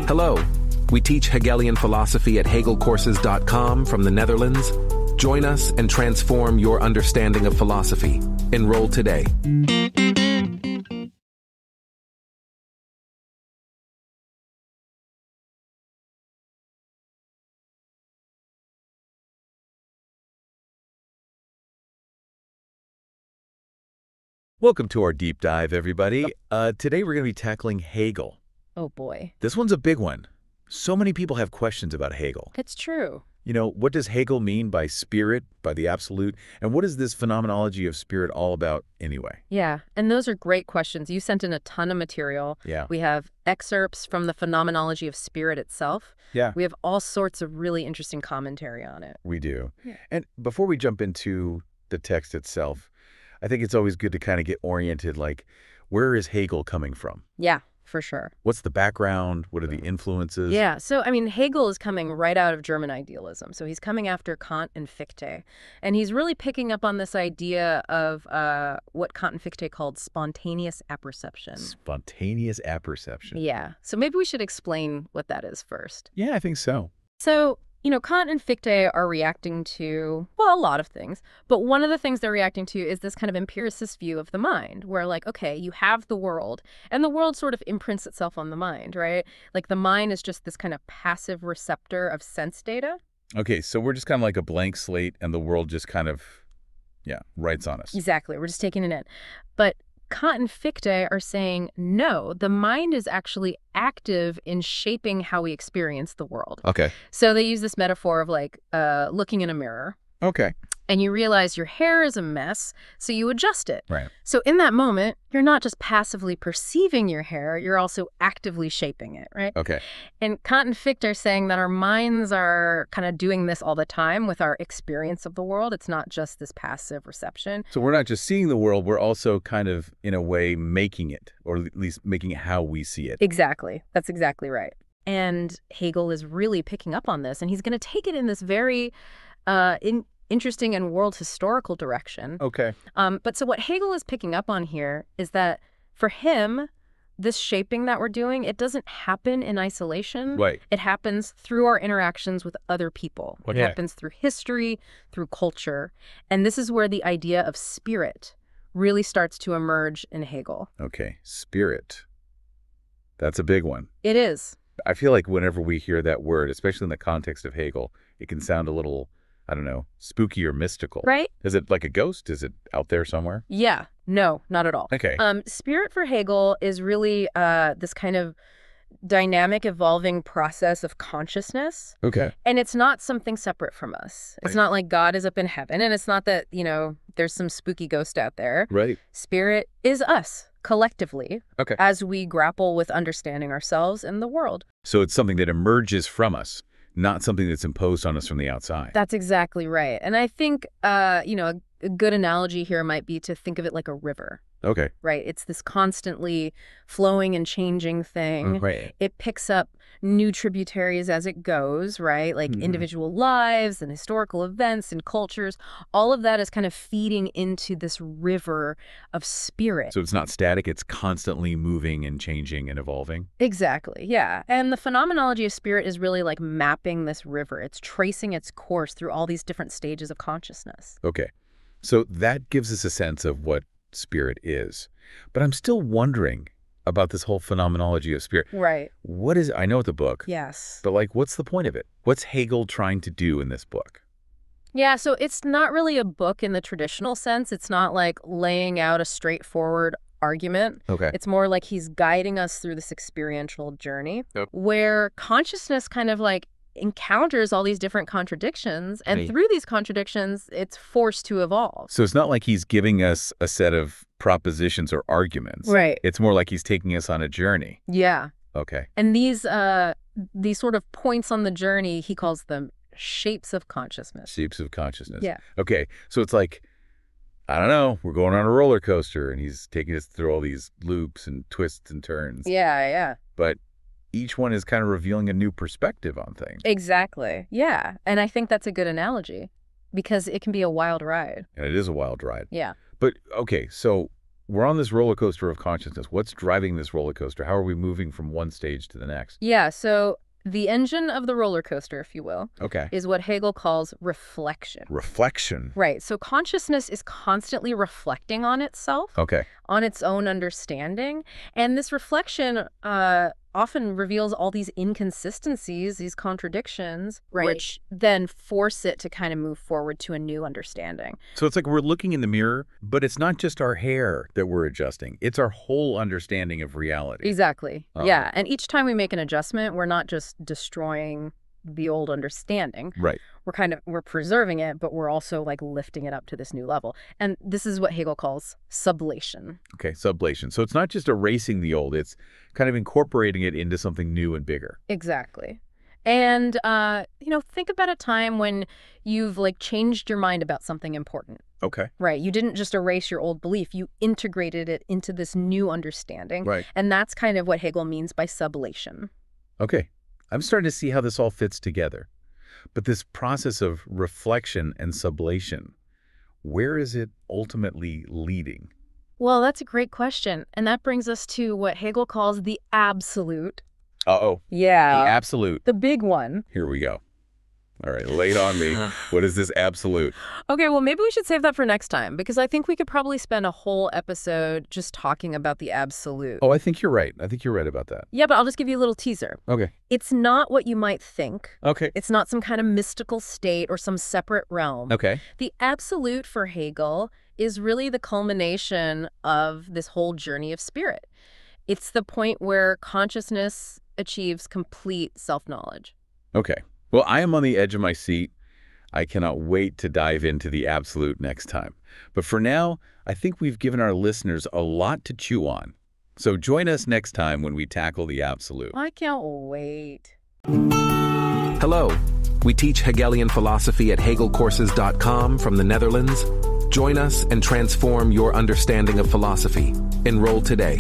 Hello, we teach Hegelian philosophy at HegelCourses.com from the Netherlands. Join us and transform your understanding of philosophy. Enroll today. Welcome to our deep dive, everybody. Today we're going to be tackling Hegel. Oh boy. This one's a big one. So many people have questions about Hegel. It's true. You know, what does Hegel mean by spirit, by the absolute? And what is this phenomenology of spirit all about anyway? Yeah, and those are great questions. You sent in a ton of material. Yeah. We have excerpts from the Phenomenology of Spirit itself. Yeah. We have all sorts of really interesting commentary on it. We do. Yeah. And before we jump into the text itself, I think it's always good to kind of get oriented, like, where is Hegel coming from? Yeah, for sure. What's the background? What are the influences? Yeah, so, I mean, Hegel is coming right out of German idealism. So he's coming after Kant and Fichte. And he's really picking up on this idea of what Kant and Fichte called spontaneous apperception. Spontaneous apperception. Yeah, so maybe we should explain what that is first. Yeah, I think so. So, you know, Kant and Fichte are reacting to, well, a lot of things. But one of the things they're reacting to is this kind of empiricist view of the mind, where, like, okay, you have the world, and the world sort of imprints itself on the mind, right? Like, the mind is just this kind of passive receptor of sense data. Okay, so we're just kind of like a blank slate, and the world just kind of, writes on us. Exactly. We're just taking it in. But Kant and Fichte are saying, no, the mind is actually active in shaping how we experience the world. Okay. So they use this metaphor of, like, looking in a mirror. Okay. And you realize your hair is a mess, so you adjust it. Right. So in that moment, you're not just passively perceiving your hair, you're also actively shaping it, right? Okay. And Kant and Fichte are saying that our minds are kind of doing this all the time with our experience of the world. It's not just this passive reception. So we're not just seeing the world, we're also kind of, in a way, making it, or at least making it how we see it. Exactly. That's exactly right. And Hegel is really picking up on this, and he's going to take it in this very interesting and world historical direction. Okay. But so what Hegel is picking up on here is that for him, this shaping that we're doing, it doesn't happen in isolation. Right. It happens through our interactions with other people. It Yeah. happens through history, through culture. And this is where the idea of spirit really starts to emerge in Hegel. Okay. Spirit. That's a big one. It is. I feel like whenever we hear that word, especially in the context of Hegel, it can sound a little, I don't know, spooky or mystical. Right? Is it like a ghost? Is it out there somewhere? Yeah. No, not at all. Okay. Spirit for Hegel is really this kind of dynamic, evolving process of consciousness. Okay. And it's not something separate from us. It's Right. not like God is up in heaven, and it's not that, you know, there's some spooky ghost out there. Right. Spirit is us, collectively, Okay. as we grapple with understanding ourselves and the world. So it's something that emerges from us, not something that's imposed on us from the outside. That's exactly right. And I think, you know, a good analogy here might be to think of it like a river. Okay. Right. It's this constantly flowing and changing thing. Right. It picks up new tributaries as it goes, right? Like individual lives and historical events and cultures. All of that is kind of feeding into this river of spirit. So it's not static, it's constantly moving and changing and evolving. Exactly. Yeah. And the phenomenology of spirit is really like mapping this river. It's tracing its course through all these different stages of consciousness. Okay. So that gives us a sense of what spirit is. But I'm still wondering about this whole phenomenology of spirit. Right. What is, I know the book, Yes. but like, what's the point of it? What's Hegel trying to do in this book? Yeah, so it's not really a book in the traditional sense. It's not like laying out a straightforward argument. Okay. It's more like he's guiding us through this experiential journey Yep. where consciousness kind of like encounters all these different contradictions, and Right. through these contradictions, it's forced to evolve. So it's not like he's giving us a set of propositions or arguments. Right. It's more like he's taking us on a journey. Yeah. Okay. And these sort of points on the journey, he calls them shapes of consciousness. Shapes of consciousness. Yeah. Okay. So it's like, I don't know, we're going on a roller coaster and he's taking us through all these loops and twists and turns. Yeah. But each one is kind of revealing a new perspective on things. Exactly. Yeah. And I think that's a good analogy because it can be a wild ride. And it is a wild ride. Yeah. But, okay, so we're on this roller coaster of consciousness. What's driving this roller coaster? How are we moving from one stage to the next? Yeah, so the engine of the roller coaster, if you will, Okay. is what Hegel calls reflection. Reflection. Right. So consciousness is constantly reflecting on itself, Okay. on its own understanding. And this reflection often reveals all these inconsistencies, these contradictions, which then force it to kind of move forward to a new understanding. So it's like we're looking in the mirror, but it's not just our hair that we're adjusting. It's our whole understanding of reality. Exactly. Oh. Yeah. And each time we make an adjustment, we're not just destroying the old understanding. Right. We're preserving it, but we're also like lifting it up to this new level. And this is what Hegel calls sublation. Okay, sublation. So it's not just erasing the old, it's kind of incorporating it into something new and bigger. Exactly. And, think about a time when you've like changed your mind about something important. Okay. Right. You didn't just erase your old belief. You integrated it into this new understanding. Right. And that's kind of what Hegel means by sublation. Okay. I'm starting to see how this all fits together. But this process of reflection and sublation, where is it ultimately leading? Well, that's a great question. And that brings us to what Hegel calls the absolute. Uh-oh. Yeah. The absolute. The big one. Here we go. All right, lay it on me. What is this absolute? Okay, well, maybe we should save that for next time, because I think we could probably spend a whole episode just talking about the absolute. Oh, I think you're right. I think you're right about that. Yeah, but I'll just give you a little teaser. Okay. It's not what you might think. Okay. It's not some kind of mystical state or some separate realm. Okay. The absolute for Hegel is really the culmination of this whole journey of spirit. It's the point where consciousness achieves complete self-knowledge. Okay. Well, I am on the edge of my seat. I cannot wait to dive into the absolute next time. But for now, I think we've given our listeners a lot to chew on. So join us next time when we tackle the absolute. I can't wait. Hello. We teach Hegelian philosophy at HegelCourses.com from the Netherlands. Join us and transform your understanding of philosophy. Enroll today.